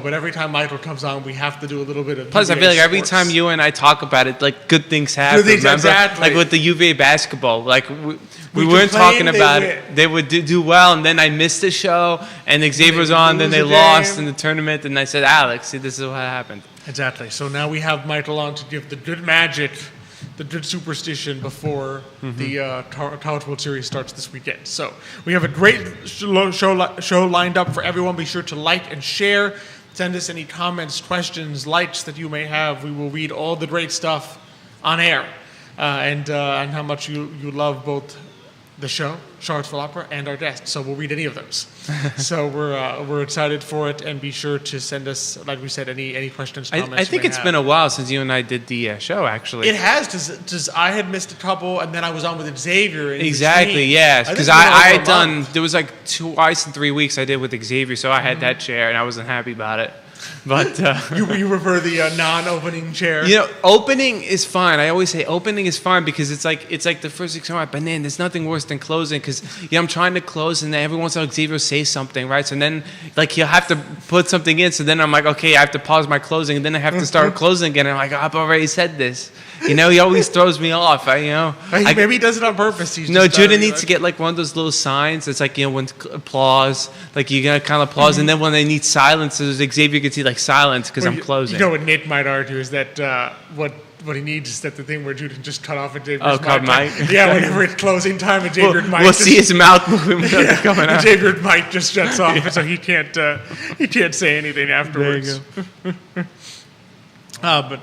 but every time Michael comes on, we have to do a little bit of. Plus, UVA I feel like every sports. time you and I talk about it, like good things happen. Good things, remember? exactly. Like with the UVA basketball, like we weren't complain, talking about it. They would do well, and then I missed the show, and Xavier was on, then they lost in the tournament, and I said, Alex, see, this is what happened. Exactly. So now we have Michael on to give the good magic, the good superstition before the College World Series starts this weekend. So we have a great show lined up for everyone. Be sure to like and share. Send us any comments, questions, likes that you may have. We will read all the great stuff on air, and how much you love both the show, Charlottesville Opera, and our guests. So we'll read any of those. So we're excited for it, and be sure to send us, like we said, any questions, comments. I think it's been a while since you and I did the show, actually. It has, because I had missed a couple, and then I was on with Xavier. Exactly, yes. Because I had done, there was like twice in 3 weeks I did with Xavier, so I had that chair, and I wasn't happy about it. But you prefer the non-opening chair? You know, opening is fine. I always say opening is fine because it's like the first 6 hours. But then there's nothing worse than closing because I'm trying to close and then every once in a while Xavier will say something, right? So then like he'll have to put something in. So then I'm like, okay, I have to pause my closing and then I have to start closing again. And I'm like, oh, I've already said this. You know, he always throws me off. Maybe he does it on purpose. Judah needs to get like one of those little signs. It's like, when applause, like you gotta kind of applause, and then when they need silence, so Xavier can see like silence because I'm closing. You know what Nick might argue is that what he needs is that the thing where Judah can just cut off Xavier's mic. cut mic. Yeah, whenever it's closing time, and Xavier's mic. We'll see his mouth moving coming out. Xavier's mic just shuts off, so he can't say anything afterwards. There you go. But.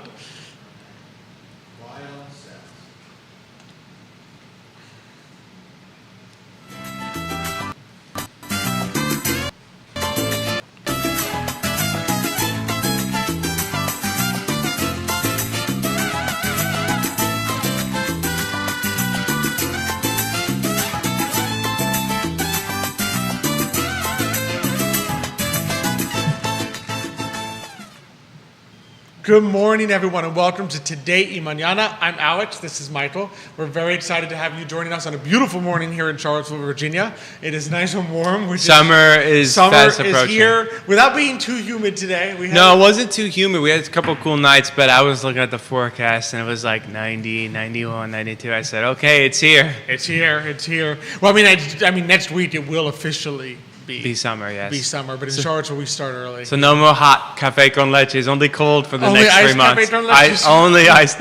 Good morning, everyone, and welcome to Today y Mañana. I'm Alex. This is Michael. We're very excited to have you joining us on a beautiful morning here in Charlottesville, Virginia. It is nice and warm. Summer is fast approaching. Summer is here without being too humid today. No, it wasn't too humid. We had a couple of cool nights, but I was looking at the forecast, and it was like 90, 91, 92. I said, okay, it's here. It's here. It's here. Well, I mean, next week it will officially be summer, yes. Be summer, but in Charlottesville we start early. So no more hot cafe con leche. It's only cold for the only next 3 months. Only iced.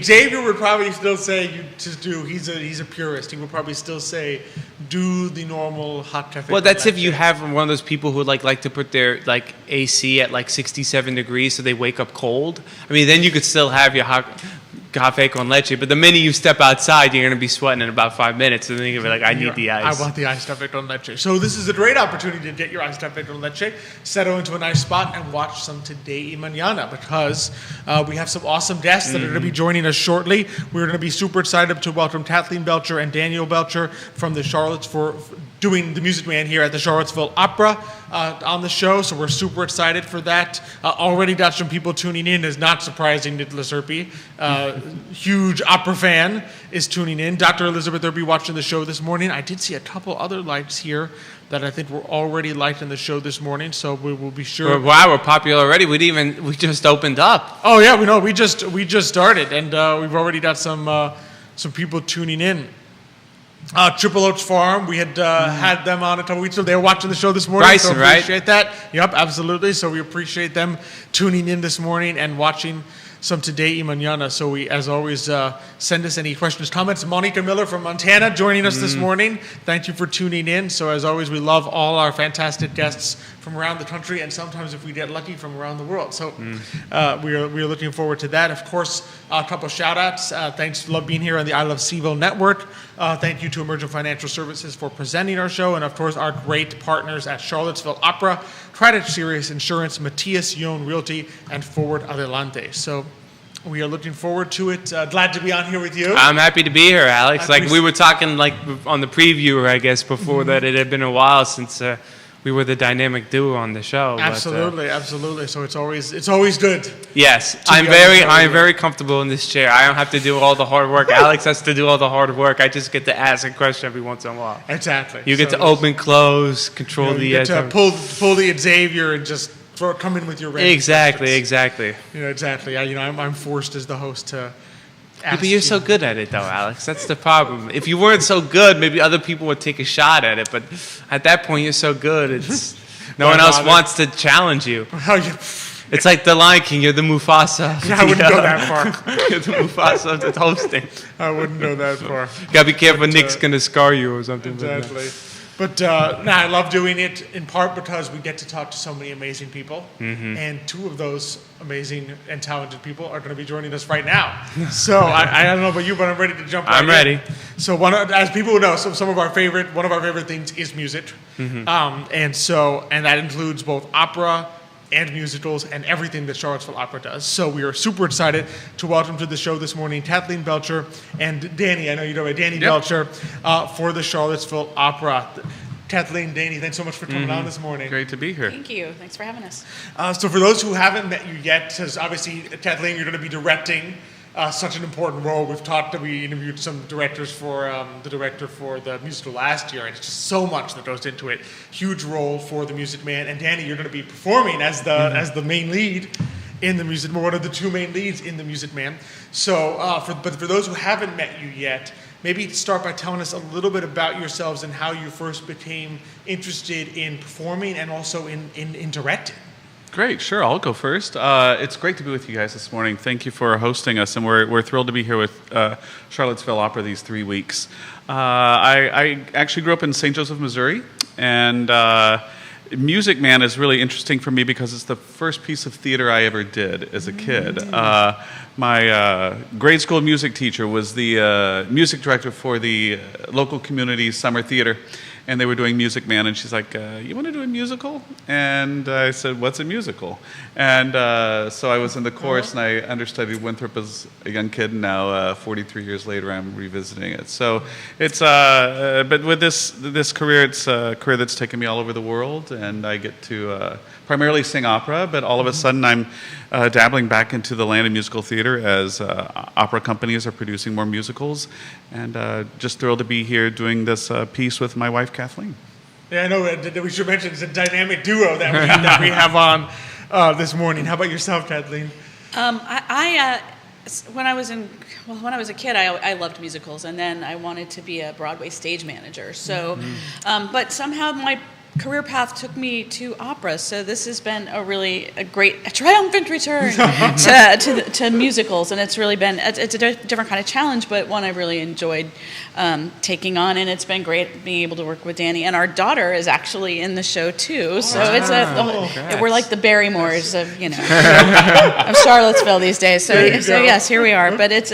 Xavier would probably still say he's a purist. He would probably still say do the normal hot cafe. Well, that's if you have one of those people who like to put their like AC at like 67 degrees so they wake up cold. I mean, then you could still have your hot cafe con leche, but the minute you step outside, you're going to be sweating in about 5 minutes, and then you're going to be like, I need the ice. I want the iced cafe con leche. So this is a great opportunity to get your iced cafe con leche, settle into a nice spot, and watch some Today y Mañana, because we have some awesome guests that are going to be joining us shortly. We're going to be super excited to welcome Kathleen Belcher and Daniel Belcher from the for doing the Music Man here at the Charlottesville Opera on the show, so we're super excited for that. Already got some people tuning in. It's not surprising that Serpi, huge opera fan, is tuning in. Dr. Elizabeth Irby watching the show this morning. I did see a couple other likes here that I think were already liked in the show this morning, so we will be sure. Wow, we're popular already. We just opened up. Oh yeah, we just started, and we've already got some people tuning in. Triple Oaks Farm, we had had them on a couple weeks ago. They were watching the show this morning. Bryson, so appreciate that. Yep, absolutely. So we appreciate them tuning in this morning and watching some Today y Mañana. So we, as always, send us any questions, comments. Monica Miller from Montana joining us this morning. Thank you for tuning in. So as always, we love all our fantastic guests from around the country, and sometimes if we get lucky, from around the world. So we are looking forward to that. Of course, a couple shout outs. Thanks, love being here on the I Love CVille network. Thank you to Emergent Financial Services for presenting our show, and of course our great partners at Charlottesville Opera, Credit Serious Insurance, Matias Young Realty, and Forward Adelante. So we are looking forward to it. Glad to be on here with you. I'm happy to be here, Alex. Like we were talking like on the preview, I guess, before that it had been a while since we were the dynamic duo on the show. Absolutely, absolutely. So it's always good. Yes, I'm very comfortable in this chair. I don't have to do all the hard work. Alex has to do all the hard work. I just get to ask a question every once in a while. Exactly. You get to open, close, control the. You get to pull the Xavier and just come in with your random Exactly, questions. exactly. Exactly. I'm forced as the host to Yeah, ask but you're so good at it, though, Alex. That's the problem. If you weren't so good, maybe other people would take a shot at it. But at that point, you're so good, it's no one else wants to challenge you. How you... It's like the Lion King. You're the Mufasa. Yeah, I wouldn't go that far. You're the Mufasa that's hosting. I wouldn't go that far. Gotta be careful. Nick's gonna scar you or something. Exactly. But I love doing it in part because we get to talk to so many amazing people, and two of those amazing and talented people are going to be joining us right now. So I don't know about you, but I'm ready to jump right in. I'm ready. So as people know, one of our favorite things is music, and that includes both opera and musicals and everything that Charlottesville Opera does. So we are super excited to welcome to the show this morning Kathleen Belcher and Danny. I know you know Danny Belcher for the Charlottesville Opera. Kathleen, Danny, thanks so much for coming on this morning. Great to be here. Thank you. Thanks for having us. So for those who haven't met you yet, because obviously, Kathleen, you're going to be directing such an important role. We interviewed some directors for the director for the musical last year, and it's just so much that goes into it. Huge role for the Music Man. And Danny, you're going to be performing as the main lead in the Music Man, one of the two main leads in the Music Man. So, but for those who haven't met you yet, maybe start by telling us a little bit about yourselves and how you first became interested in performing and also in directing. Great, sure. I'll go first. It's great to be with you guys this morning. Thank you for hosting us, and we're thrilled to be here with Charlottesville Opera these 3 weeks. I actually grew up in St. Joseph, Missouri, and Music Man is really interesting for me because it's the first piece of theater I ever did as a kid. My grade school music teacher was the music director for the local community summer theater, and they were doing Music Man, and she's like, you want to do a musical? And I said, what's a musical? And so I was in the chorus, and I understudied Winthrop as a young kid, and now 43 years later, I'm revisiting it. So it's, but with this career, it's a career that's taken me all over the world, and I get to primarily sing opera, but all of a sudden I'm dabbling back into the land of musical theater as opera companies are producing more musicals, and just thrilled to be here doing this piece with my wife, Kathleen. Yeah, I know that we should mention it's a dynamic duo that we have on this morning. How about yourself, Kathleen? When I was a kid, I loved musicals, and then I wanted to be a Broadway stage manager. So, but somehow my career path took me to opera, so this has been a triumphant return to musicals, and it's really been it's a different kind of challenge, but one I really enjoyed taking on, and it's been great being able to work with Danny, and our daughter is actually in the show too, so we're like the Barrymores of of Charlottesville these days. So yes, here we are, but it's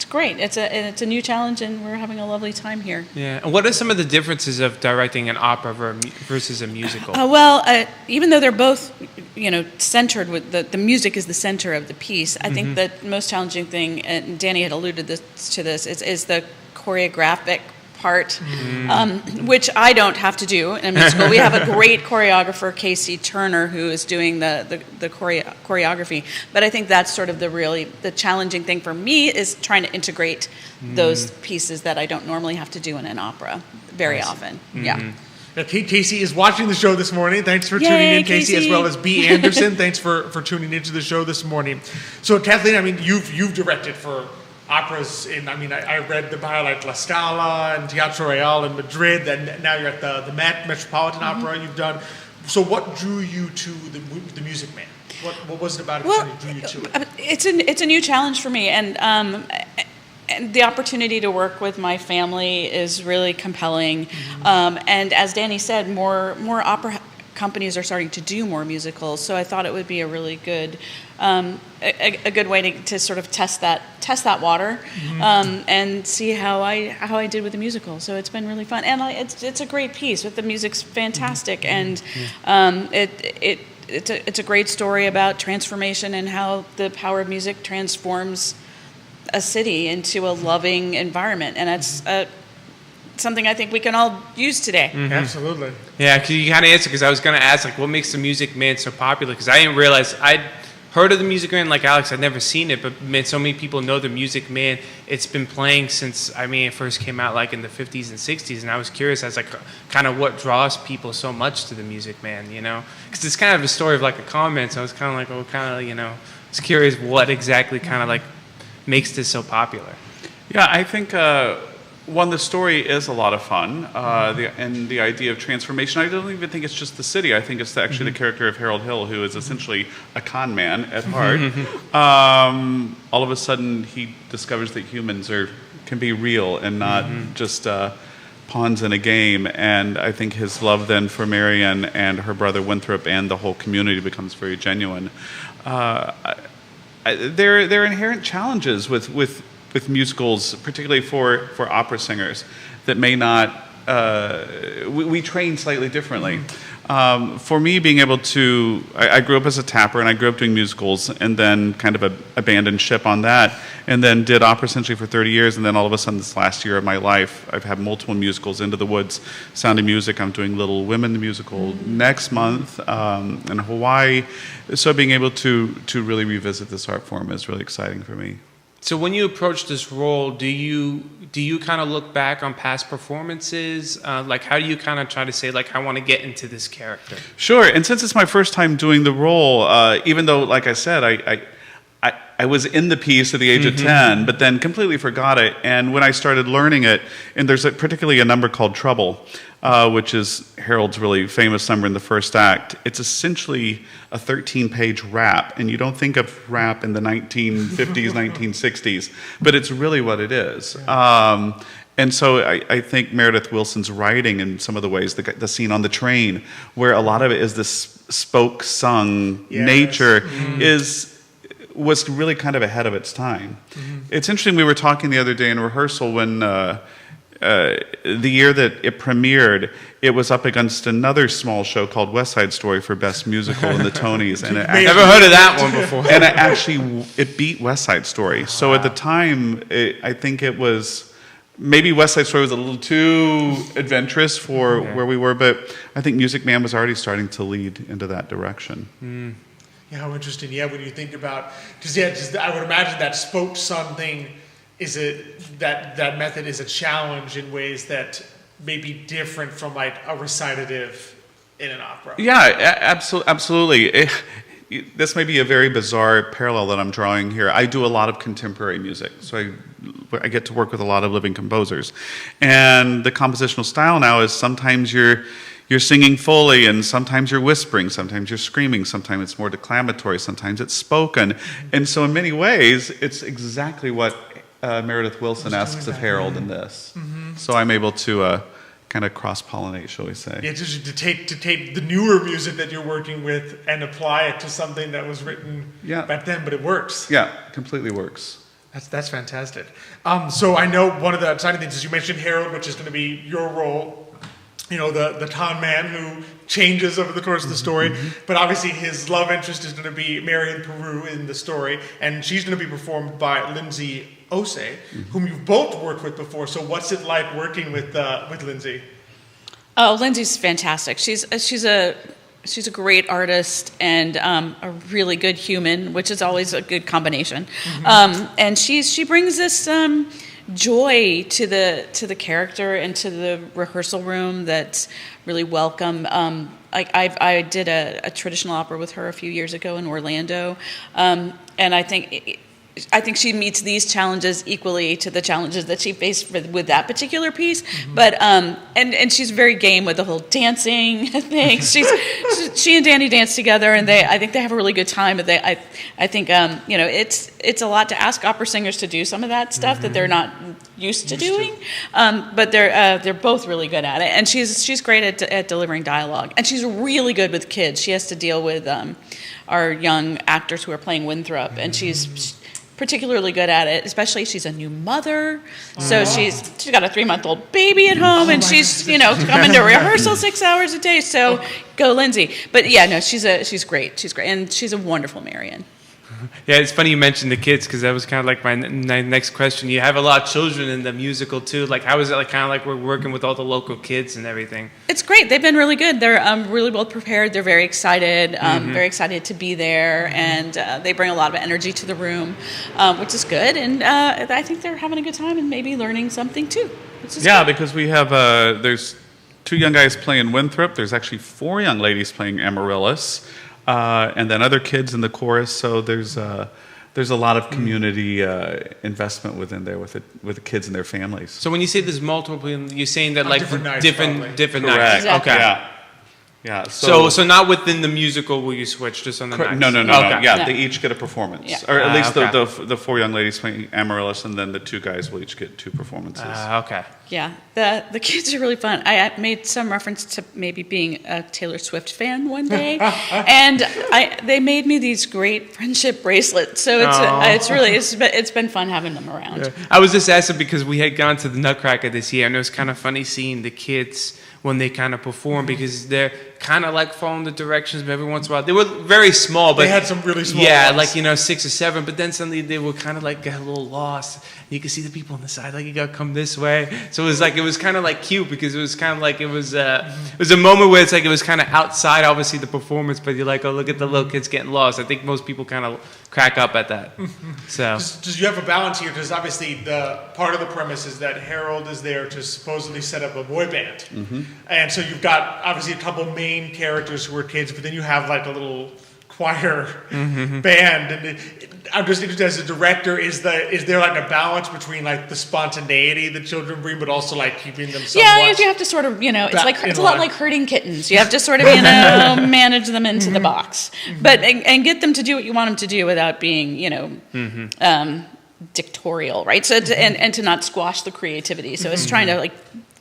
great. It's a new challenge, and we're having a lovely time here. Yeah. And what are some of the differences of directing an opera versus a musical? Even though they're both, centered with the music is the center of the piece, I think the most challenging thing, and Danny had alluded to this, is the choreographic part, which I don't have to do in a musical. We have a great choreographer, Casey Turner, who is doing the choreography. But I think that's sort of the challenging thing for me is trying to integrate those pieces that I don't normally have to do in an opera very often. Yeah. Casey is watching the show this morning. Thanks for tuning in, Casey, as well as B. Anderson. Thanks for tuning into the show this morning. So, Kathleen, you've directed for operas I read the bio like La Scala and Teatro Real in Madrid, and now you're at the Metropolitan Opera you've done. So what drew you to the Music Man? What was it about it that drew you to it? It's a new challenge for me, and the opportunity to work with my family is really compelling. And as Danny said, more opera companies are starting to do more musicals, so I thought it would be a really good a good way to sort of test that water and see how I did with the musical. So it's been really fun, and it's a great piece. With the music's fantastic, and it's a great story about transformation and how the power of music transforms a city into a loving environment, and that's something I think we can all use today. Absolutely. Yeah, because you kind of answered, because I was going to ask, what makes the Music Man so popular? Because I didn't realize, heard of the Music Man like Alex. I'd never seen it, but man, so many people know the Music Man. It's been playing since, it first came out like in the 50s and 60s, and I was curious as like kind of what draws people so much to the Music Man, because it's kind of a story of like a con man, so I was kind of like, I was curious what exactly kind of like makes this so popular. Yeah, I think the story is a lot of fun, and the idea of transformation. I don't even think it's just the city. I think it's actually the character of Harold Hill, who is essentially a con man at heart. All of a sudden, he discovers that humans can be real and not just pawns in a game. And I think his love then for Marion and her brother Winthrop and the whole community becomes very genuine. There are inherent challenges with musicals, particularly for opera singers, that may not, we train slightly differently. For me, being able to, I grew up as a tapper, and I grew up doing musicals, and then kind of abandoned ship on that, and then did opera essentially for 30 years, and then all of a sudden this last year of my life, I've had multiple musicals, Into the Woods, Sound of Music. I'm doing Little Women, the musical, next month in Hawaii. So being able to really revisit this art form is really exciting for me. So when you approach this role, do you kind of look back on past performances? Like, how do you kind of try to say, like, I want to get into this character? Sure, and since it's my first time doing the role, even though, like I said, I was in the piece at the age of 10, but then completely forgot it. And when I started learning it, and there's particularly a number called Trouble, which is Harold's really famous number in the first act. It's essentially a 13-page rap, and you don't think of rap in the 1950s, 1960s, but it's really what it is. And so I think Meredith Willson's writing in some of the ways, the scene on the train, where a lot of it is this spoke-sung nature, was really kind of ahead of its time. It's interesting, we were talking the other day in rehearsal when the year that it premiered, it was up against another small show called West Side Story for Best Musical in the Tonys. And Never heard of that one before. And it beat West Side Story. So at the time, I think it was, maybe West Side Story was a little too adventurous for where we were, but I think Music Man was already starting to lead into that direction. Yeah, how interesting. Yeah, when you think about, because I would imagine that spoke sung thing that method is a challenge in ways that may be different from like a recitative in an opera. Yeah, absolutely. This may be a very bizarre parallel that I'm drawing here. I do a lot of contemporary music, so I get to work with a lot of living composers. And the compositional style now is sometimes you're singing fully, and sometimes you're whispering, sometimes you're screaming, sometimes it's more declamatory, sometimes it's spoken. And so in many ways, it's exactly what Meredith Willson asks of Harold in this. So I'm able to kind of cross-pollinate, shall we say. Yeah, just to take the newer music that you're working with and apply it to something that was written back then, but it works. Yeah, completely works. That's fantastic. So I know one of the exciting things is you mentioned Harold, which is going to be your role. You know, the con man who changes over the course of the story, but obviously his love interest is going to be Marion Peru in the story, and she's going to be performed by Lindsay Ose, whom you've both worked with before. So what's it like working with Lindsay? Oh, Lindsay's fantastic. She's a great artist and a really good human, which is always a good combination. And she brings this joy to the character and to the rehearsal room that's really welcome. I did a traditional opera with her a few years ago in Orlando, and I think she meets these challenges equally to the challenges that she faced with that particular piece. But and she's very game with the whole dancing thing. She and Danny dance together, and I think they have a really good time. But I think it's a lot to ask opera singers to do some of that stuff that they're not used to doing. But they're both really good at it, and she's great at delivering dialogue, and she's really good with kids. She has to deal with our young actors who are playing Winthrop, and she's particularly good at it, especially she's a new mother, so she's got a 3-month-old baby at home, and she's coming to rehearsal 6 hours a day. So go Lindsay. But yeah, no, she's great, and she's a wonderful Marion. Yeah, it's funny you mentioned the kids because that was kind of like my next question. You have a lot of children in the musical too. Like, how is it like kind of like we're working with all the local kids and everything? It's great. They've been really good. They're really well prepared. They're very excited, very excited to be there, and they bring a lot of energy to the room, which is good. And I think they're having a good time and maybe learning something too. Which is good. because we have there's 2 young guys playing Winthrop. There's actually 4 young ladies playing Amaryllis, and then other kids in the chorus. So there's a lot of community investment within there with the kids and their families. So when you say there's multiple, you're saying that like different nights, different probably. nights. Exactly. Okay. Yeah. So not within the musical will you switch just on the nights? No. Okay. Yeah, No. they each get a performance, Yeah. or at least okay. the 4 young ladies playing Amaryllis, and then the 2 guys will each get 2 performances. Okay. Yeah, the kids are really fun. I made some reference to maybe being a Taylor Swift fan one day, and they made me these great friendship bracelets. So it's been fun having them around. I was just asking because we had gone to the Nutcracker this year, and it was kind of funny seeing the kids when they kind of perform because they're kind of like following the directions, but every once in a while they were very small. But They had some really small yeah, ones. like 6 or 7. But then suddenly they were kind of like got a little lost. You could see the people on the side, like you got to come this way. So it was kind of like cute because it was kind of like it was a moment where it's like it was kind of outside, obviously the performance, but you're like, oh, look at the little kids getting lost. I think most people kind of crack up at that. So Just you have a balance here because obviously the part of the premise is that Harold is there to supposedly set up a boy band, and so you've got obviously a couple main characters who are kids, but then you have like a little choir band, and I'm just interested as a director, is there like a balance between like the spontaneity the children bring, but also like keeping them somewhat? Yeah, you have to sort of, it's a lot like herding kittens. You have to sort of, manage them into the box, but and get them to do what you want them to do without being, dictatorial, right? So and to not squash the creativity. So it's trying to like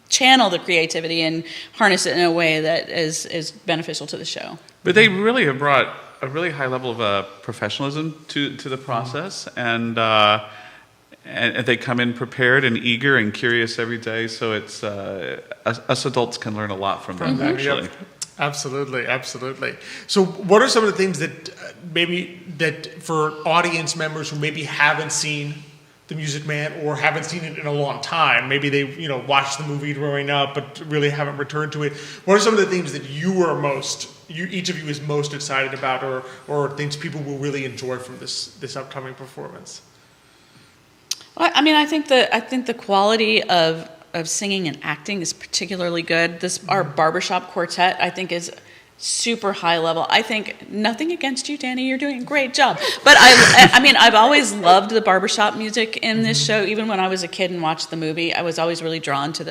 channel the creativity and harness it in a way that is beneficial to the show. But they really have brought a really high level of professionalism to the process, and they come in prepared and eager and curious every day. So it's us adults can learn a lot from them, actually. Yep. Absolutely. So what are some of the things that for audience members who maybe haven't seen The Music Man or haven't seen it in a long time, maybe they watched the movie growing up but really haven't returned to it, what are some of the things that each of you is most excited about, or things people will really enjoy from this upcoming performance? Well, I mean, I think the quality of singing and acting is particularly good. Our barbershop quartet, I think, is super high level. I think nothing against you, Danny. You're doing a great job. But I mean, I've always loved the barbershop music in this show. Even when I was a kid and watched the movie, I was always really drawn to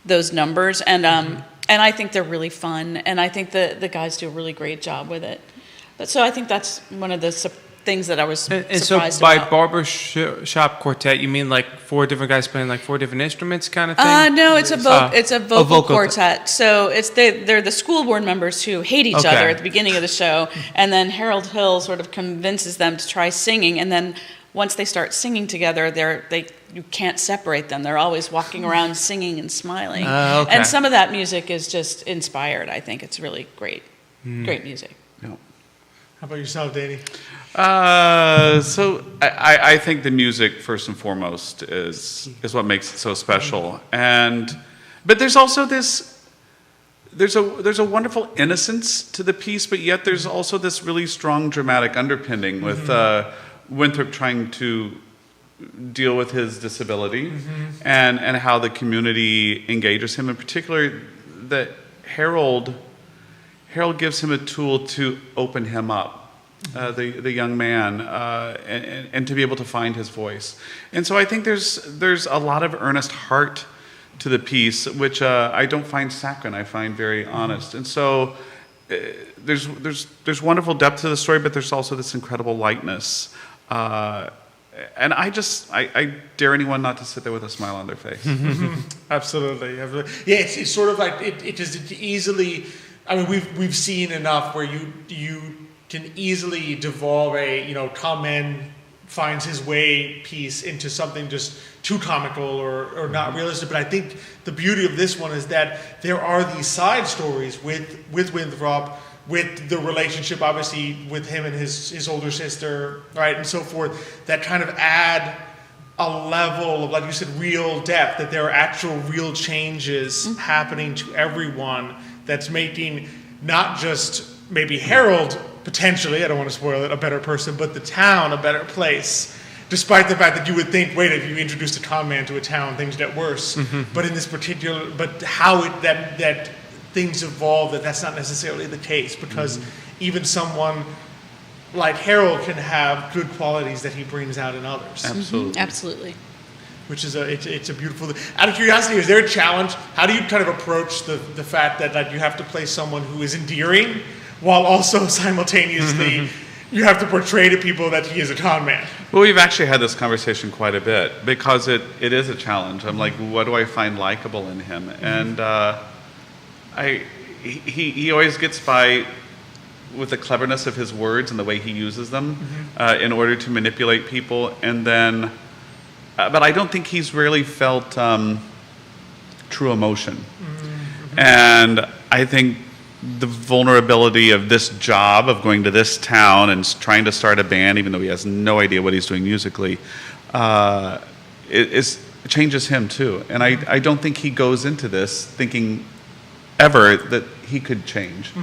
those numbers. And I think they're really fun. And I think the guys do a really great job with it. But so I think that's one of the things that I was surprised so by about. barbershop quartet, you mean like 4 different guys playing like 4 different instruments kind of thing? No, it's a vocal vocal quartet. So they're the school board members who hate each Okay. other at the beginning of the show, and then Harold Hill sort of convinces them to try singing, and then once they start singing together, you can't separate them. They're always walking around singing and smiling. Okay. And some of that music is just inspired. I think it's really great music. Yeah. How about yourself, Danny? So I think the music first and foremost is what makes it so special, but there's also there's a wonderful innocence to the piece, but yet there's also this really strong dramatic underpinning with Winthrop trying to deal with his disability and how the community engages him. In particular, that Harold gives him a tool to open him up. The young man, and to be able to find his voice. And so I think there's a lot of earnest heart to the piece, which I don't find saccharine. I find very honest. And so there's wonderful depth to the story, but there's also this incredible lightness. And I dare anyone not to sit there with a smile on their face. Absolutely. Yeah, it's sort of like it just easily. I mean, we've seen enough where you can easily devolve Tom Mann finds his way piece into something just too comical or not realistic. But I think the beauty of this one is that there are these side stories with Winthrop with the relationship, obviously, with him and his older sister, right, and so forth, that kind of add a level of, like you said, real depth, that there are actual real changes happening to everyone that's making not just maybe Harold, potentially, I don't want to spoil it, a better person, but the town a better place. Despite the fact that you would think, wait, if you introduced a con man to a town, things get worse. But in this particular, but how it that things evolve, that's not necessarily the case, because even someone like Harold can have good qualities that he brings out in others. Absolutely. Absolutely. Which is it's a beautiful thing. Out of curiosity, is there a challenge? How do you kind of approach the fact that like, you have to play someone who is endearing while also simultaneously you have to portray to people that he is a con man? Well, we've actually had this conversation quite a bit because it is a challenge. I'm like, what do I find likable in him? And he always gets by with the cleverness of his words and the way he uses them in order to manipulate people. And then, but I don't think he's really felt true emotion. And I think the vulnerability of this job of going to this town and trying to start a band, even though he has no idea what he's doing musically, it changes him too. And I don't think he goes into this thinking ever that he could change.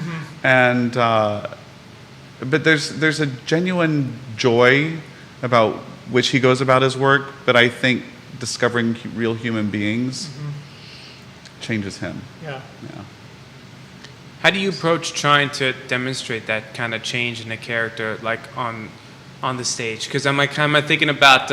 And but there's a genuine joy about which he goes about his work, but I think discovering real human beings changes him. Yeah. How do you approach trying to demonstrate that kind of change in a character, like on the stage? Because I'm like kind of thinking about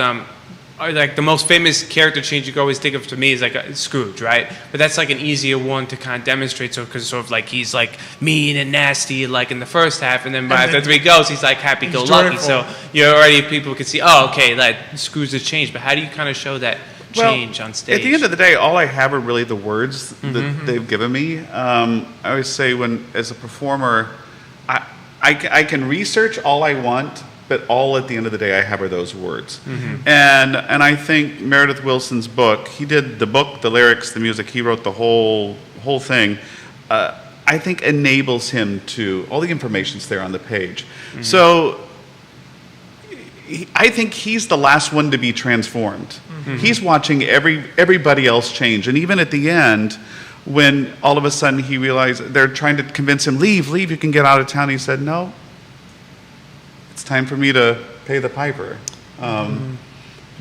like the most famous character change you can always think of to me is like Scrooge, right? But that's like an easier one to kind of demonstrate, so because sort of like he's like mean and nasty like in the first half, and then by the three goes he's like happy-go-lucky. So you already people can see, oh, okay, like Scrooge has changed. But how do you kind of show that change on stage? At the end of the day, all I have are really the words that they've given me. I always say, when as a performer, I can research all I want, but all at the end of the day I have are those words. And I think Meredith Willson's book, he did the book, the lyrics, the music, he wrote the whole thing. I think enables him to, all the information's there on the page. So I think he's the last one to be transformed. He's watching everybody else change. And even at the end, when all of a sudden he realized they're trying to convince him, leave, you can get out of town. He said, no, it's time for me to pay the piper.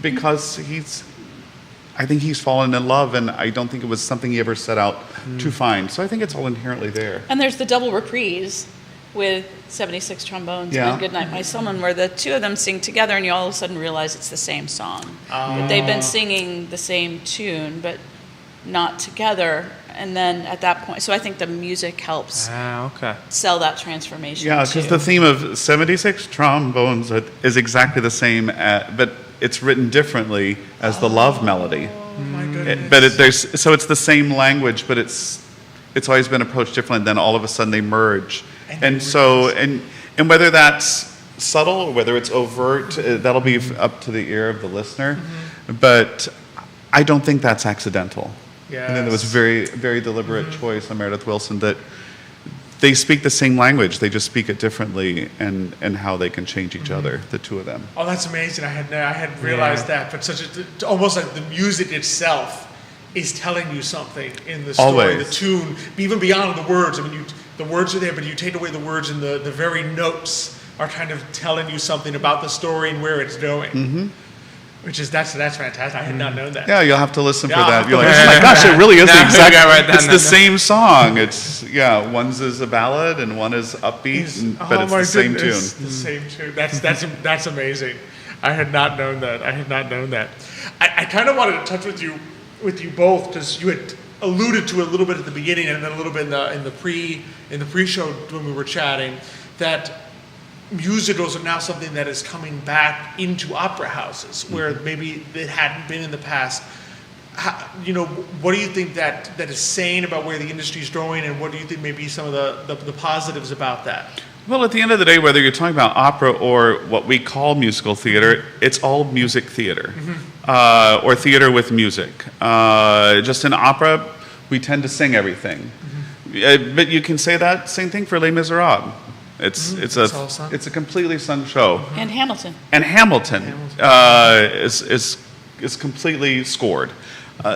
Because I think he's fallen in love, and I don't think it was something he ever set out to find. So I think it's all inherently there. And there's the double reprise with 76 trombones and Goodnight My Someone, where the two of them sing together, and you all of a sudden realize it's the same song. That they've been singing the same tune, but not together. And then at that point, so I think the music helps sell that transformation. Yeah, because the theme of 76 trombones is exactly the same, but it's written differently as the love melody. Oh my goodness. So it's the same language, but it's always been approached differently. Then all of a sudden they merge. And whether that's subtle or whether it's overt, that'll be up to the ear of the listener. But I don't think that's accidental. Yes. And then there was very, very deliberate choice on Meredith Willson that they speak the same language, they just speak it differently, and how they can change each other, the two of them. Oh, that's amazing. I hadn't realized that, but almost like the music itself is telling you something in the story, Always. the tune, even beyond the words. I mean, the words are there, but you take away the words, and the very notes are kind of telling you something about the story and where it's going. Which is that's fantastic. I had not known that. Yeah, you'll have to listen for Yeah, that. I'll You're like, have oh to my gosh, it really is the exact. It's It's the same song. It's one's is a ballad and one is upbeat, but it's the same tune. The same tune. That's amazing. I had not known that. I kind of wanted to touch with you both, because you had alluded to it a little bit at the beginning and then a little bit in the pre-show when we were chatting, that musicals are now something that is coming back into opera houses where maybe it hadn't been in the past. What do you think that is saying about where the industry is going, and what do you think may be some of the positives about that? Well, at the end of the day, whether you're talking about opera or what we call musical theater, it's all music theater, or theater with music. Just in opera, we tend to sing everything. But you can say that same thing for Les Miserables. It's all sung. a completely sung show. And Hamilton. And Hamilton is completely scored.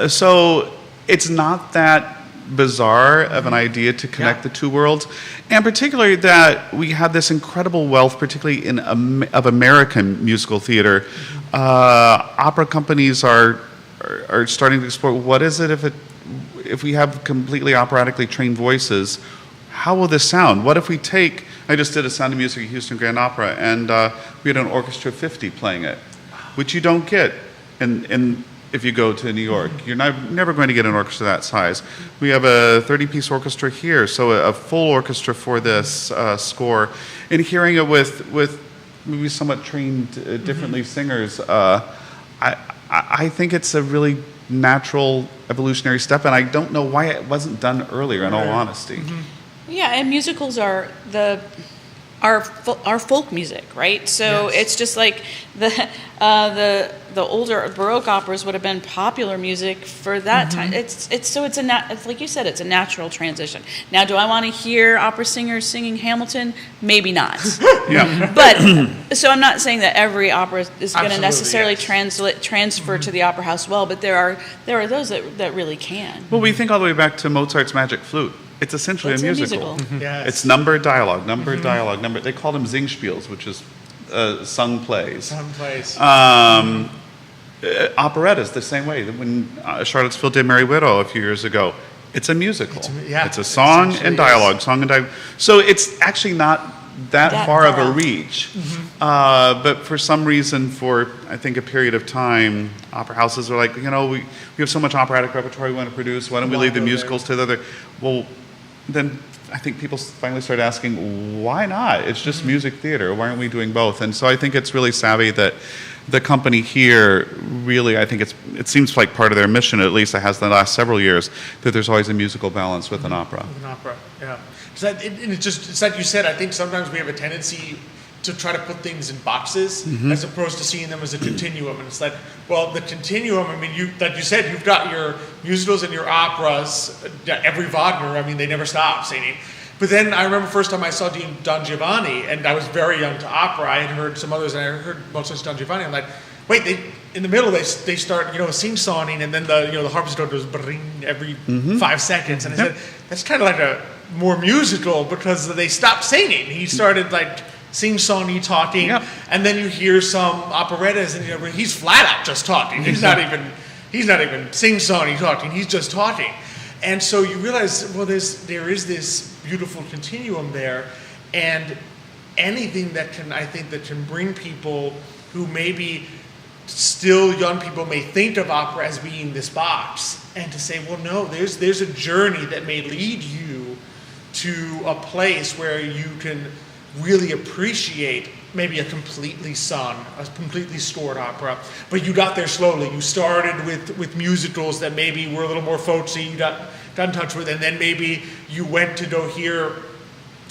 So it's not that bizarre of an idea to connect the two worlds, and particularly that we have this incredible wealth, particularly of American musical theater. Opera companies are starting to explore what is it if we have completely operatically trained voices. How will this sound? What if we take? I just did a Sound of Music at Houston Grand Opera, and we had an orchestra of 50 playing it, which you don't get in if you go to New York. You're never going to get an orchestra that size. We have a 30-piece orchestra here, so a full orchestra for this score. And hearing it with maybe somewhat trained differently singers, I think it's a really natural evolutionary step, and I don't know why it wasn't done earlier, in all honesty. Yeah, and musicals are our folk music, right? So Yes. it's just like the older Baroque operas would have been popular music for that time. It's like you said, it's a natural transition. Now, do I want to hear opera singers singing Hamilton? Maybe not. Yeah. But so I'm not saying that every opera is going to Absolutely, necessarily yes. transfer to the opera house well, but there are those that really can. Well, we think all the way back to Mozart's Magic Flute. It's essentially It's a a musical. musical. Yes. It's numbered dialogue, dialogue, number. They called them Singspiels, which is sung plays. Someplace. Operettas the same way. When Charlottesville did Merry Widow a few years ago, it's a musical. It's a song essentially and dialogue, song and dialogue. So it's actually not that far of a reach. But for some reason, for I think a period of time, opera houses are like, we have so much operatic repertoire we want to produce. Why don't we leave the musicals to the other? Well, then I think people finally started asking, why not? It's just music theater. Why aren't we doing both? And so I think it's really savvy that the company here really, I think it seems like part of their mission, at least it has the last several years, that there's always a musical balance with an opera. An opera, yeah. It's like you said, I think sometimes we have a tendency to try to put things in boxes as opposed to seeing them as a continuum. And it's like, well, the continuum, I mean, like you said, you've got your musicals and your operas, every Wagner, I mean, they never stop singing. But then I remember first time I saw Don Giovanni, and I was very young to opera. I had heard some others, and I heard Mozart's Don Giovanni. I'm like, wait, in the middle they start sing-songing, and then the harpsichord goes bring every 5 seconds, and I said that's kind of like a more musical because they stopped singing. He started like sing-songy talking, and then you hear some operettas, and he's flat out just talking. He's not even sing-songy talking. He's just talking. And so you realize, well, there is this beautiful continuum there, and anything that can bring people who maybe still young people may think of opera as being this box, and to say, well, no, there's a journey that may lead you to a place where you can really appreciate maybe a completely sung, a completely scored opera, but you got there slowly. You started with musicals that maybe were a little more folksy, you got in touch with, and then maybe you went to go hear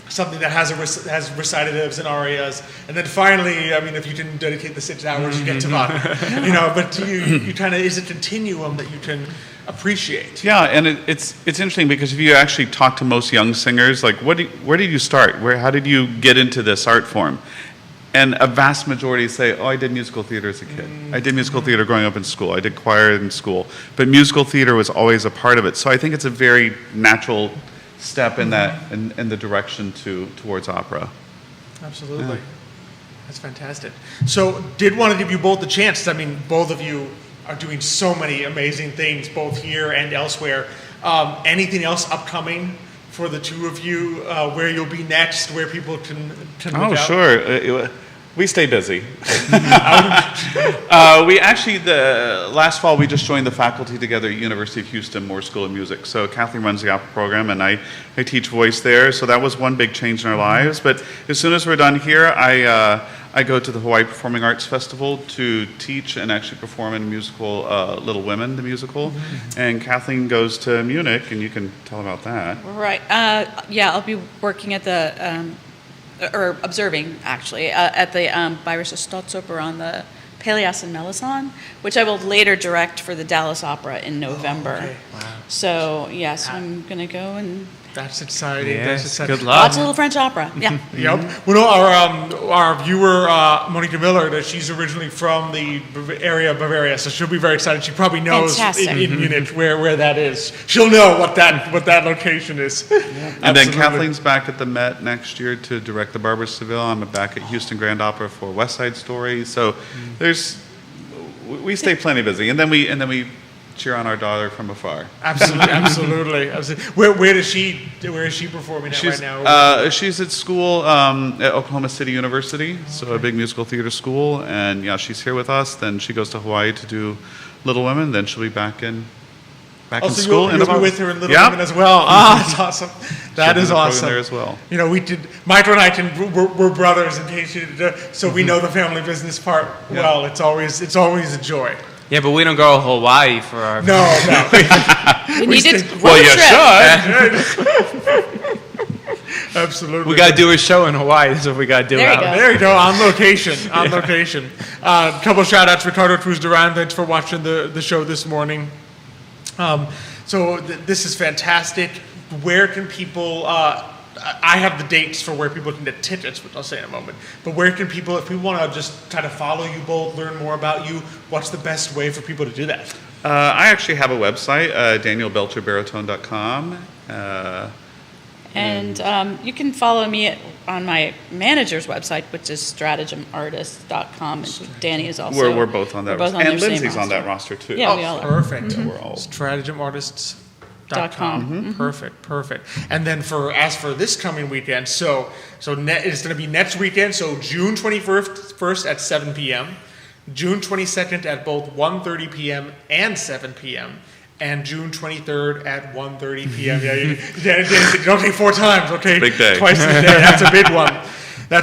something that has recitatives and arias, and then finally, I mean, if you can dedicate the 6 hours, you get to Wagner. But you kind of is a continuum that you can appreciate. Yeah, and it's interesting because if you actually talk to most young singers, like where did you start? How did you get into this art form? And a vast majority say, oh, I did musical theater as a kid. I did musical theater growing up in school. I did choir in school. But musical theater was always a part of it. So I think it's a very natural step in the direction towards opera. Absolutely. That's fantastic. So did want to give you both the chance. I mean, both of you are doing so many amazing things, both here and elsewhere. Anything else upcoming for the two of you, where you'll be next, where people can look out? Sure. We stay busy. We actually, last fall, we just joined the faculty together at University of Houston Moore School of Music. So Kathleen runs the opera program, and I teach voice there. So that was one big change in our lives. But as soon as we're done here, I go to the Hawaii Performing Arts Festival to teach and actually perform in a musical, Little Women, the musical. And Kathleen goes to Munich, and you can tell about that. Right. I'll be working at or observing, actually, at the Bayerische Staatsoper on the Pelléas and Melisande, which I will later direct for the Dallas Opera in November. Okay. Wow. So, yes, I'm going to go and That's exciting. Yes, That's exciting. good luck. Lots of little French opera. Yeah. Yep. Well, no, our viewer Monica Miller, that she's originally from the area of Bavaria, so she'll be very excited. She probably knows Fantastic. in Munich where that is. She'll know what that location is. And then Kathleen's back at the Met next year to direct the Barber Seville. I'm back at Houston Grand Opera for West Side Story. So we stay plenty busy, and then we cheer on our daughter from afar. Absolutely. Where is she performing at right now? She's at school at Oklahoma City University, so a big musical theater school, and yeah, she's here with us. Then she goes to Hawaii to do Little Women. Then she'll be back in So school. you'll be with her in Little Women as well. That's awesome. That is awesome. There as well. You know, Michael and I we're brothers in case you, so we know the family business part well. It's always a joy. Yeah, but we don't go to Hawaii for our. No. We need to Well, road you trip. should. Absolutely. We got to do a show in Hawaii. That's what we got to do. There you out go. There you go, on location. A couple of shout outs, Ricardo Cruz Duran, thanks for watching the show this morning. This is fantastic. Where can people, I have the dates for where people can get tickets, which I'll say in a moment, but where can people, if we want to just kind of follow you both, learn more about you, what's the best way for people to do that? I actually have a website, danielbelcherbaritone.com. And you can follow me on my manager's website, which is stratagemartist.com. And Danny is also. We're both on that. We're both on and their same Lindsay's on roster. that roster too. Yeah, we all are. Perfect. We're all. StratagemArtists.com. .com. Perfect. And then as for this coming weekend, it's going to be next weekend, so June 21st at 7 p.m., June 22nd at both 1:30 p.m. and 7 p.m., and June 23rd at 1:30 p.m. You don't take 4 times, okay? Big day. Twice a day. That's a big one.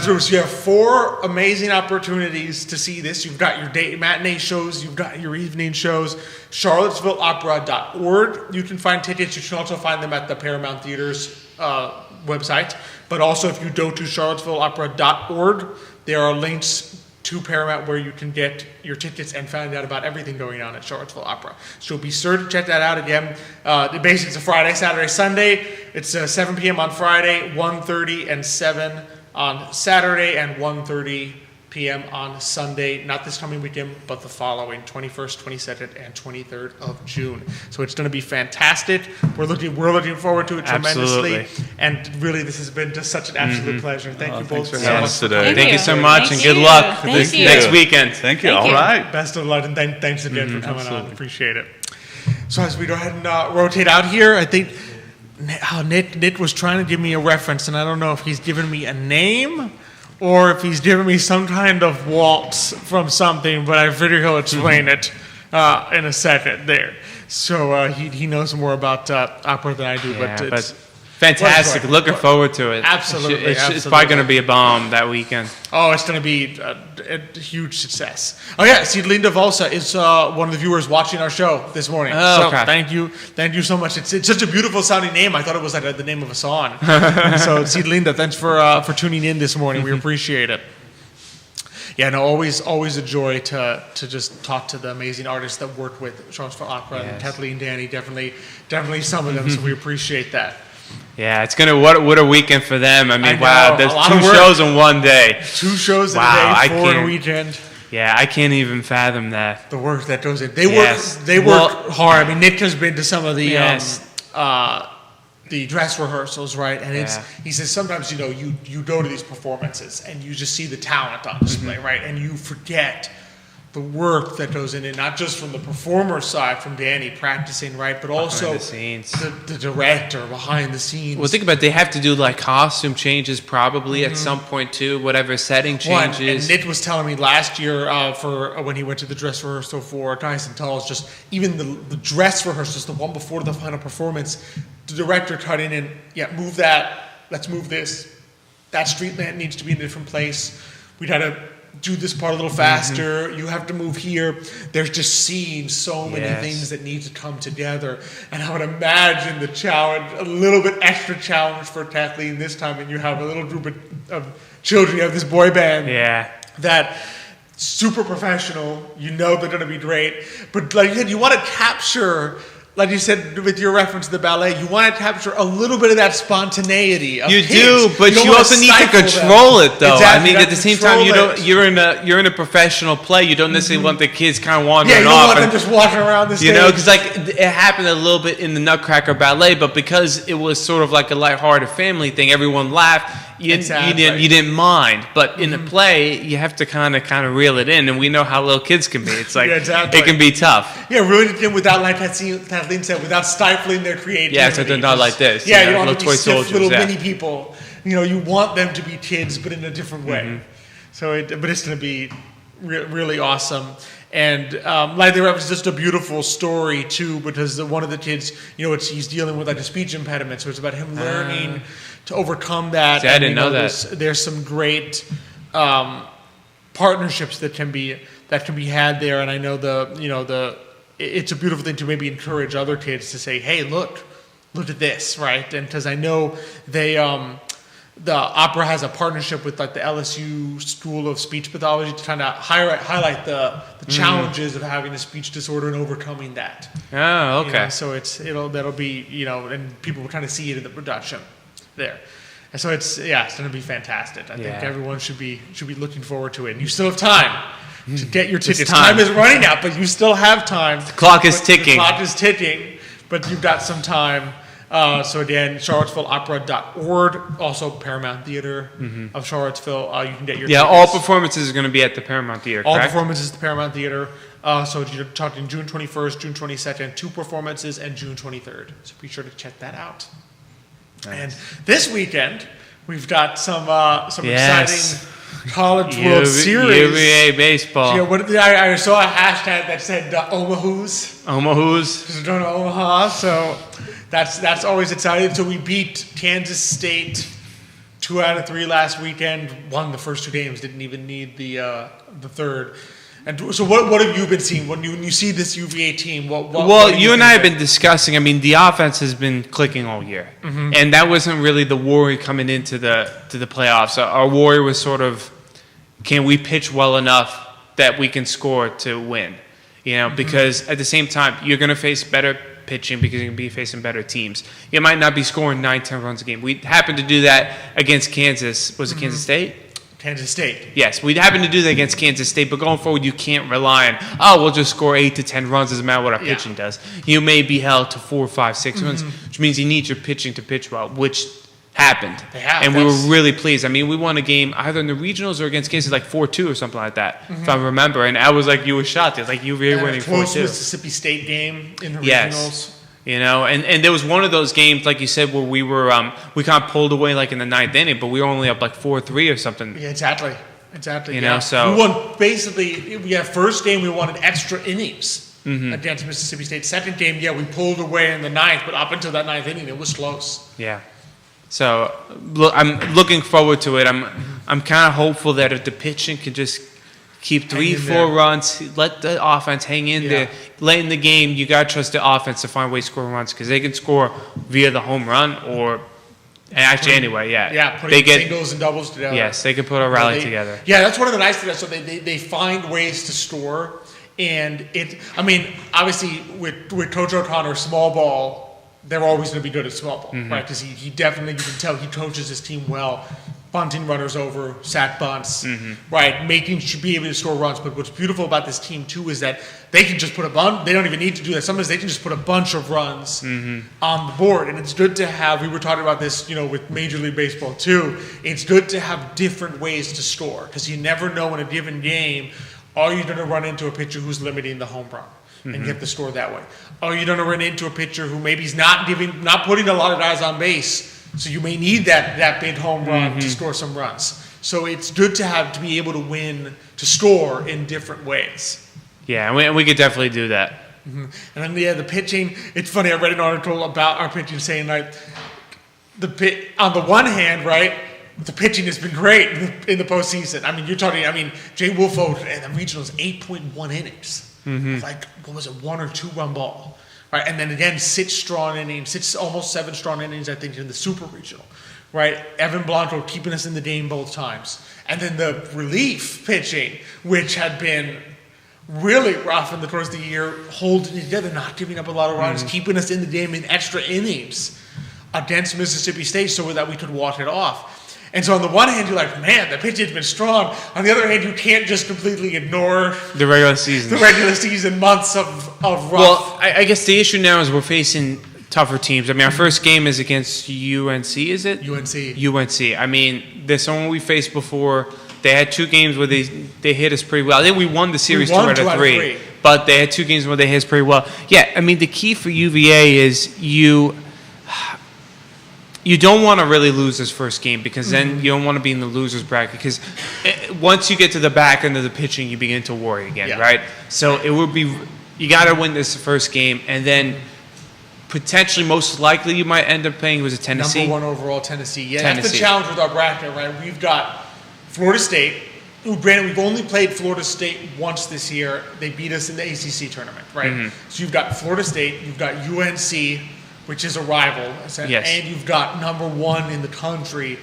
So you have 4 amazing opportunities to see this. You've got your matinee shows, you've got your evening shows. CharlottesvilleOpera.org. You can find tickets. You can also find them at the Paramount Theater's website. But also, if you go to CharlottesvilleOpera.org, there are links to Paramount where you can get your tickets and find out about everything going on at Charlottesville Opera. So be sure to check that out again. Basically, it's a Friday, Saturday, Sunday. It's 7 p.m. on Friday, 1:30 and 7 on Saturday, and 1:30 p.m. on Sunday, not this coming weekend, but the following, 21st, 22nd, and 23rd of June. So it's going to be fantastic. We're looking forward to it tremendously. Absolutely. And really, this has been just such an absolute pleasure. Thank you both thanks for so having much us today. Thank you so much, Thank and good you. luck for Thank this you. next weekend. Thank you. Thank All you. right. Best of luck, and thanks again for coming on. Appreciate it. So as we go ahead and rotate out here, I think Nick was trying to give me a reference, and I don't know if he's given me a name or if he's giving me some kind of waltz from something, but I figure he'll explain it in a second there. So he knows more about opera than I do, Yeah, but it's fantastic. What a Looking forward to it. Absolutely, It's absolutely. probably going to be a bomb that weekend. it's going to be a huge success. Oh yeah, see, Linda Volsa is one of the viewers watching our show this morning. Oh, so okay. thank you so much. It's such a beautiful sounding name. I thought it was like the name of a song. So, see, Linda, thanks for tuning in this morning. We appreciate it. Yeah, no, always a joy to just talk to the amazing artists that work with Charlottesville Opera, and Yes. Kathleen, Danny, definitely some of them. So we appreciate that. Yeah, it's gonna what a weekend for them. I mean, know, wow, a there's lot 2 of work. shows in one day. 2 shows in Wow, a I day, 4 in a can't- weekend. Yeah, I can't even fathom that. The work that goes in. They Yes. work Well- hard. I mean, Nick has been to some of the Yes. the dress rehearsals, right? And Yeah. he says sometimes you go to these performances and you just see the talent on display, right? And you forget the work that goes in it, not just from the performer side, from Danny practicing, right? But also the scenes. the director behind the scenes. Well, think about it. They have to do like costume changes probably at some point too, whatever setting One, changes. and Nick was telling me last year for when he went to the dress rehearsal for Tyson Tulls, just even the dress rehearsals, the one before the final performance, the director cut in and move that. Let's move this. That street lamp needs to be in a different place. We got to do this part a little faster. You have to move here. There's just seems so many Yes. things that need to come together. And I would imagine the challenge, a little bit extra challenge for Kathleen this time. And you have a little group of children. You have this boy band Yeah. that super professional. You know they're going to be great. But like you said, you want to capture like you said with your reference to the ballet, you want to capture a little bit of that spontaneity. Of You kids. do, but don't you wanna also need to stifle them. control it, though. Exactly, I mean, you at have the to same time, control it. you're in a professional play. You don't necessarily want the kids kind of wandering Yeah, you don't off. want them and- just walking around the stage. You know, because like it happened a little bit in the Nutcracker Ballet, but because it was sort of like a lighthearted family thing, everyone laughed. You didn't mind. But in the play, you have to kind of reel it in, and we know how little kids can be. It's like Yeah, exactly. it can be tough. Yeah, ruin it in without, like Kathleen said, without stifling their creativity. Yeah, so they're not like this, Yeah, you know, you don't little want to toy be stiff soldiers, little yeah. mini people. You know, you want them to be kids, but in a different way. So, but it's going to be really awesome. And like they referenced, just a beautiful story too, because one of the kids, you know, he's dealing with like a speech impediment, so it's about him learning to overcome that. See, I didn't you know that. There's some great partnerships that can be had there, and I know it's a beautiful thing to maybe encourage other kids to say, hey, look at this, right? And because I know the opera has a partnership with like the LSU School of Speech Pathology to kind of highlight the challenges of having a speech disorder and overcoming that. Oh, okay. You know, so that'll be, you know, and people will kind of see it in the production there. And so it's going to be fantastic. I think everyone should be looking forward to it. And you still have time to get your tickets. Time is running out, but you still have time. The clock is ticking. The clock is ticking, but you've got some time. So again, CharlottesvilleOpera.org, also Paramount Theater of Charlottesville. You can get your tickets. all performances are going to be at the Paramount Theater, All correct? performances at the Paramount Theater. So you're talking June 21st, June 22nd, 2 performances, and June 23rd. So be sure to check that out. Nice. And this weekend, we've got some exciting College World Series. UVA baseball. Yeah, I saw a hashtag that said Omahoos. Omahoos. Because we're going to Omaha, so that's always exciting. So we beat Kansas State 2 out of 3 last weekend. Won the first 2 games. Didn't even need the third. And so what have you been seeing when you see this UVA team? What You and I have been discussing. I mean, the offense has been clicking all year, and that wasn't really the worry coming into the playoffs. Our worry was sort of, can we pitch well enough that we can score to win? You know, because at the same time, you're going to face better pitching because you're going to be facing better teams. You might not be scoring 9-10 runs a game. We happened to do that against Kansas. Was it Kansas State? Kansas State. Yes, we happened to do that against Kansas State, but going forward, you can't rely on, we'll just score 8 to 10 runs, doesn't matter what our pitching does. You may be held to 4, 5, 6 runs, which means you need your pitching to pitch well, which happened. And we were really pleased. I mean, we won a game either in the regionals or against Kansas, like 4-2 or something like that, if I remember. And I was like, you were shocked. It was like, you were winning 4-2. Close Mississippi State game in the regionals. You know, and there was one of those games, like you said, where we were, we kind of pulled away like in the 9th inning, but we were only up like 4-3 or something. Yeah, exactly. You know, so we won basically. First game we won in extra innings against Mississippi State. Second game, we pulled away in the 9th, but up until that 9th inning, it was close. Yeah. So I'm looking forward to it. I'm kind of hopeful that if the pitching can just keep 3-4 runs, let the offense hang in there. Late in the game, you got to trust the offense to find ways to score runs because they can score via the home run or actually anyway, putting singles and doubles together. Yes, they can put a rally together. Yeah, that's one of the nice things. So they find ways to score, and obviously with Coach O'Connor, small ball, they're always going to be good at small ball, right? Because he definitely, you can tell he coaches his team well. Bunting runners over, sack bunts, right? Be able to score runs. But what's beautiful about this team too is that they can just put a bunch. They don't even need to do that. Sometimes they can just put a bunch of runs on the board, and it's good to have. We were talking about this, with Major League Baseball too. It's good to have different ways to score because you never know in a given game, are you going to run into a pitcher who's limiting the home run and get the score that way? Are you going to run into a pitcher who maybe is not putting a lot of guys on base? So you may need that big home run to score some runs. So it's good to be able to win, to score in different ways. Yeah, and we could definitely do that. And then the pitching. It's funny. I read an article about our pitching saying like on the one hand, right, the pitching has been great in the postseason. I mean, you're talking. I mean, Jay Wolfo and the regionals 8.1 innings, like what was it, 1 or 2 run ball. Right, and then again, 6 almost 7 strong innings, I think, in the Super Regional. Right, Evan Blanco keeping us in the game both times. And then the relief pitching, which had been really rough towards the year, holding it together, not giving up a lot of runs, keeping us in the game in extra innings against Mississippi State so that we could walk it off. And so on the one hand, you're like, man, the pitch has been strong. On the other hand, you can't just completely ignore The regular season. the regular season months of rough. Well, I guess the issue now is we're facing tougher teams. I mean, our first game is against UNC, is it? UNC. UNC. I mean, there's someone we faced before. They had 2 games where they hit us pretty well. I think we won the series We won 2 out of 3. 3. But they had 2 games where they hit us pretty well. Yeah, I mean, the key for UVA is you don't want to really lose this first game because then you don't want to be in the loser's bracket because once you get to the back end of the pitching, you begin to worry again, Yeah. right? So it would be you got to win this first game, and then potentially, most likely, you might end up playing was a Tennessee. Number 1 overall, Tennessee. Yeah, that's the Tennessee. challenge with our bracket, right? We've got Florida State, who, granted, we've only played Florida State once this year. They beat us in the ACC tournament, right? So you've got Florida State, you've got UNC, which is a rival, Yes. and you've got number 1 in the country,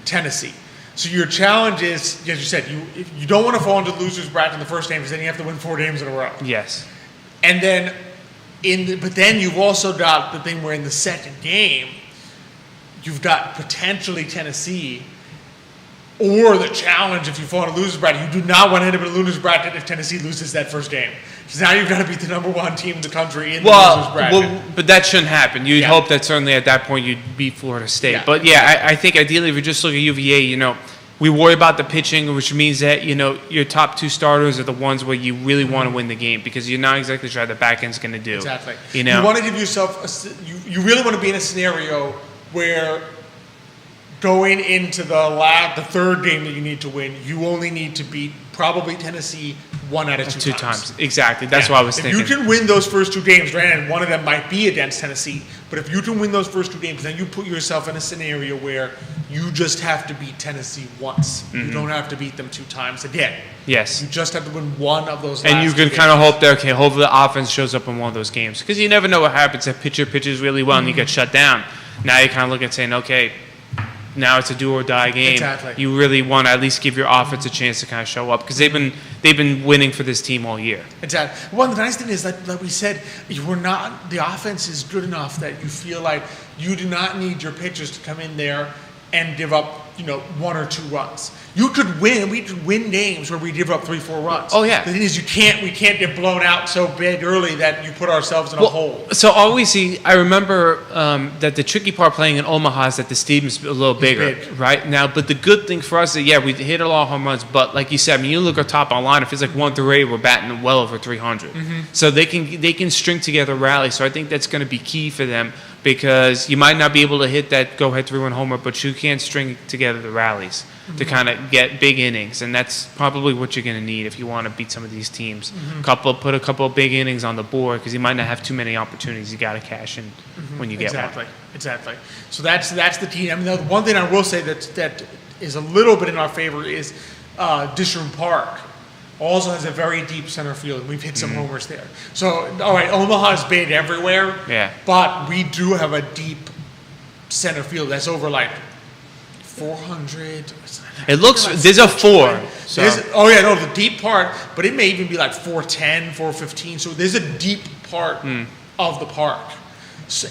Tennessee. So your challenge is, as you said, you don't want to fall into the loser's bracket in the first game because then you have to win 4 games in a row. Yes. And then, but then you've also got the thing where in the second game, you've got potentially Tennessee, or the challenge if you fall in a loser's bracket. You do not want to end up in a loser's bracket if Tennessee loses that first game. Because now you've got to beat the number 1 team in the country in the loser's bracket. But that shouldn't happen. You'd Yeah. hope that certainly at that point you'd beat Florida State. Yeah. But yeah, I think ideally if you just look at UVA, we worry about the pitching, which means that, your top 2 starters are the ones where you really want to win the game because you're not exactly sure how the back end's going to do. Exactly. You You want to give yourself, you really want to be in a scenario where going into the third game that you need to win, you only need to beat probably Tennessee 1 out of 2 2 times. Exactly. That's what I was thinking. If you can win those first 2 games, granted, one of them might be against Tennessee, but if you can win those first 2 games, then you put yourself in a scenario where you just have to beat Tennessee once. You don't have to beat them 2 times again. Yes. You just have to win one of those. And you last can 2 kind of games. hope that, okay, hopefully the offense shows up in one of those games. Because you never know what happens if pitcher pitches really well and you get shut down. Now you kind of look at saying, okay, now it's a do or die game. Exactly. You really want to at least give your offense a chance to kind of show up because they've been winning for this team all year. Exactly. Well, the nice thing is that, like we said, the offense is good enough that you feel like you do not need your pitchers to come in there and give up, 1 or 2 runs. We could win games where we give up 3-4 runs. Oh, yeah. The thing is, we can't get blown out so big early that you put ourselves in a hole. So always I remember that the tricky part playing in Omaha is that the stadium's a little bigger, big. right? Now, but the good thing for us is, we hit a lot of home runs, but like you said, you look at top on line, if it's like 1 through 8, we're batting well over 300. So they can string together rallies. So I think that's going to be key for them because you might not be able to hit that go-ahead 3-1 homer, but you can string together the rallies to kind of get big innings, and that's probably what you're going to need if you want to beat some of these teams. Put a couple of big innings on the board because you might not have too many opportunities. You got to cash in when you get one. Exactly. So that's the team. I mean, the one thing I will say that is a little bit in our favor is Dishoom Park also has a very deep center field, and we've hit some homers there. So, all right, Omaha's big everywhere, but we do have a deep center field that's over like 400. It looks there's a 4. So The deep part, but it may even be like 410, 415. So there's a deep part of the park,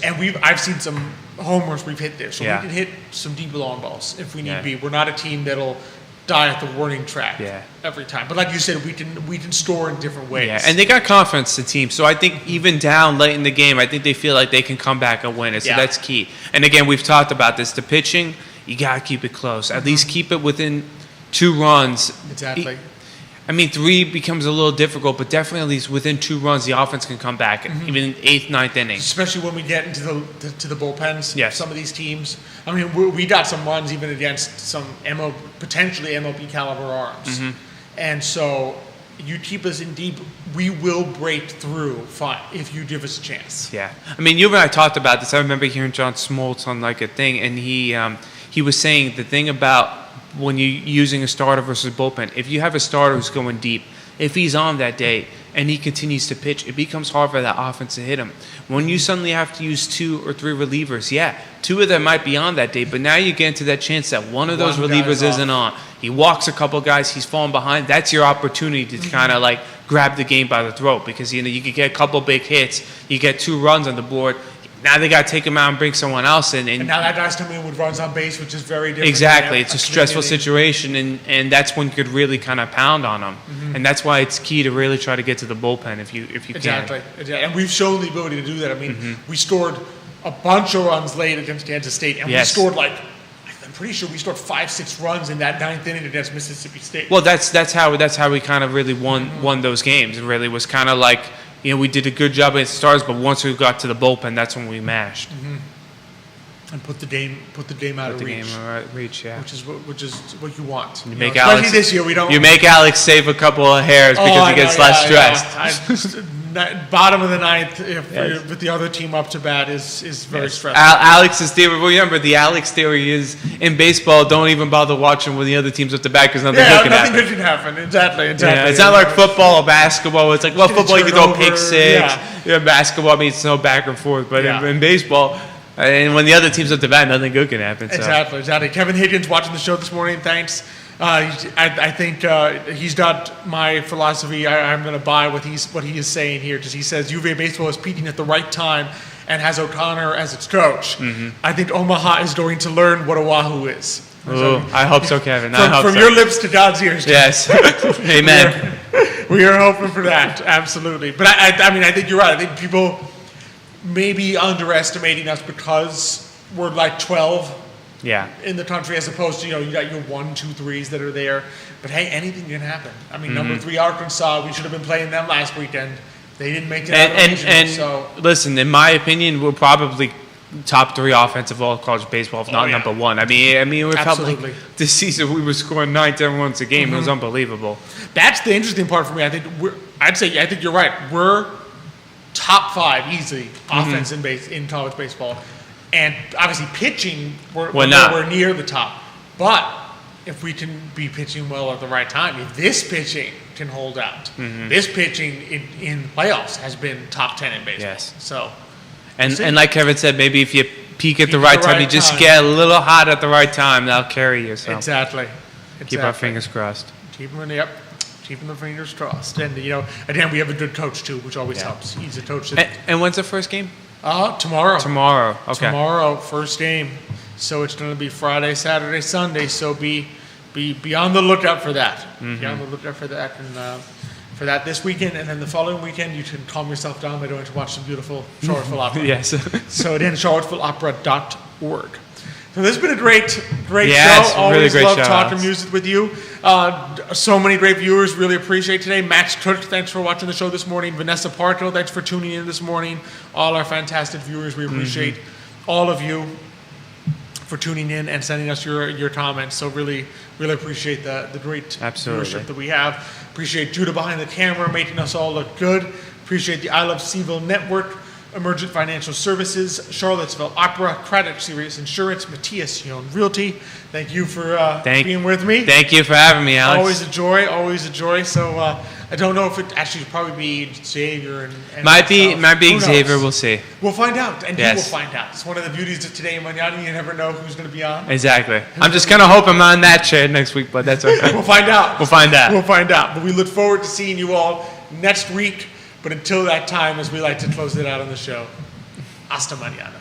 and I've seen some homers we've hit there. So we can hit some deep long balls if we need be. We're not a team that'll die at the warning track every time. But like you said, we can score in different ways. Yeah, and they got confidence, the team. So I think even down late in the game, I think they feel like they can come back and win it. So that's key. And again, we've talked about this. The pitching, you got to keep it close. At least keep it within 2 runs. Exactly. 3 becomes a little difficult, but definitely at least within 2 runs, the offense can come back, even in 8th, 9th inning. Especially when we get into the bullpens. Yes. Some of these teams. I mean, we got some runs even against some potentially MLB caliber arms, and so you keep us in deep, we will break through if you give us a chance. Yeah. I mean, you and I talked about this. I remember hearing John Smoltz on like a thing, and he was saying the thing about when you're using a starter versus bullpen, if you have a starter who's going deep, if he's on that day and he continues to pitch, it becomes hard for that offense to hit him. When you suddenly have to use 2 or 3 relievers, 2 of them might be on that day, but now you get into that chance that one of those relievers isn't on. He walks a couple guys, he's falling behind. That's your opportunity to kind of like grab the game by the throat, because you could get a couple big hits, you get 2 runs on the board. Now they got to take him out and bring someone else in. And now that guy's coming in with runs on base, which is very different. Exactly. It's a stressful clean inning. situation, and that's when you could really kind of pound on them. And that's why it's key to really try to get to the bullpen if you Exactly. can. And we've shown the ability to do that. I mean, we scored a bunch of runs late against Kansas State, and Yes. we scored I'm pretty sure we scored 5-6 runs in that 9th inning against Mississippi State. Well, that's how we kind of really won those games. It really was kind of like, we did a good job against the Stars, but once we got to the bullpen, that's when we mashed. And put the game out Put of the reach. game out of reach, yeah. Which is what you want. You make especially Alex, this year, we don't. You make Alex save a couple of hairs because he gets less stressed. Bottom of the 9th, with the other team up to bat is very stressful. Alex's theory, remember, the Alex theory is in baseball, don't even bother watching when the other team's up to bat because nothing good can nothing happen. good can happen. Exactly. Yeah, it's not like football or basketball. It's like, well, Get a football you can throw a pick turnover, six. yeah. Basketball means no back and forth. But Yeah. in baseball, and when the other team's up to bat, nothing good can happen. So. Exactly. Kevin Higgins watching the show this morning. Thanks. I think he's got my philosophy. I'm going to buy what he is saying here, because he says UVA baseball is peaking at the right time and has O'Connor as its coach. I think Omaha is going to learn what Oahu is. Ooh, I hope so, Kevin. I hope From so. your lips to God's ears. Yes. Amen. We are hoping for that, absolutely. But I think you're right. I think people may be underestimating us because we're like 12 Yeah. in the country, as opposed to, you got your 1, 2, 3s that are there. But hey, anything can happen. I mean, number 3 Arkansas, we should have been playing them last weekend. They didn't make it out of the regional, And so listen, in my opinion, we're probably top 3 offensive all college baseball, if not yeah. number 1. I mean, we felt Absolutely. like this season we were scoring 9, 10 runs a game. It was unbelievable. that's the interesting part for me. I think you're right. We're top 5 easily offense in college baseball, and obviously pitching we're not. nowhere near the top. But if we can be pitching well at the right time, if this pitching can hold out, this pitching in playoffs has been top 10 in baseball. Yes. So And like Kevin said, maybe if you peak at the right time, you just get a little hot at the right time, that'll carry you. So exactly. keep our fingers crossed. Keeping the fingers crossed. And again, we have a good coach too, which always helps. He's a coach that And when's the first game? tomorrow. Tomorrow. Okay. Tomorrow, first game. So it's going to be Friday, Saturday, Sunday. So be on the lookout for that. Be on the lookout for that, and for that this weekend, and then the following weekend you can calm yourself down by going to watch some beautiful Charlottesville opera. Yes. So again, charlottesvilleopera.org. So this has been a great Yes, show. really Always great love show, talking Alex. music with you. So many great viewers. Really appreciate today. Max Cook, thanks for watching the show this morning. Vanessa Parko, thanks for tuning in this morning. All our fantastic viewers, we appreciate all of you for tuning in and sending us your comments. So really appreciate the great Absolutely. viewership that we have. Appreciate Judah behind the camera making us all look good. Appreciate the I Love Seville Network, Emergent Financial Services, Charlottesville Opera, Credit Serious Insurance, Matthias Young Realty. Thank you for being with me. Thank you for having me, Alex. Always a joy. So I don't know if it actually should probably be Xavier and Might be Who Xavier. knows? We'll see. We'll find out, and Yes. he will find out. It's one of the beauties of today in Manana. You never know who's going to be on. Exactly. I'm just gonna hope I'm not in that chair next week, but that's okay. We'll find out. We'll find out. We'll find out. But we look forward to seeing you all next week. But until that time, as we like to close it out on the show, hasta mañana.